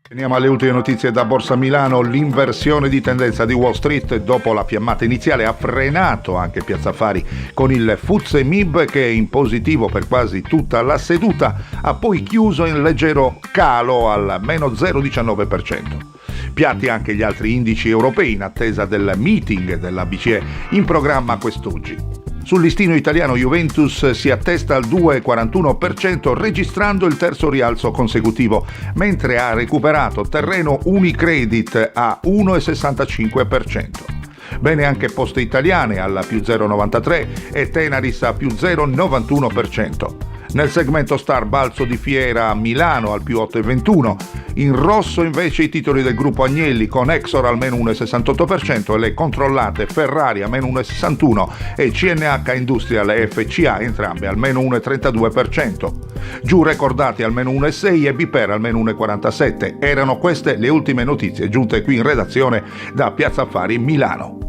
Veniamo alle ultime notizie da Borsa Milano. L'inversione di tendenza di Wall Street dopo la fiammata iniziale ha frenato anche Piazza Affari con il FTSE MIB che è in positivo per quasi tutta la seduta, ha poi chiuso in leggero calo al meno 0,19%. Piatti anche gli altri indici europei in attesa del meeting della BCE in programma quest'oggi. Sul listino italiano Juventus si attesta al 2,41% registrando il terzo rialzo consecutivo, mentre ha recuperato terreno Unicredit a 1,65%. Bene anche Poste Italiane alla più 0,93% e Tenaris a più 0,91%. Nel segmento Star balzo di Fiera a Milano al più 8,21%, in rosso invece i titoli del gruppo Agnelli con Exor al meno 1,68% e le controllate Ferrari a meno 1,61% e CNH Industrial e FCA entrambe al meno 1,32%. Giù Recordati al meno 1,6% e Biper al meno 1,47%. Erano queste le ultime notizie giunte qui in redazione da Piazza Affari Milano.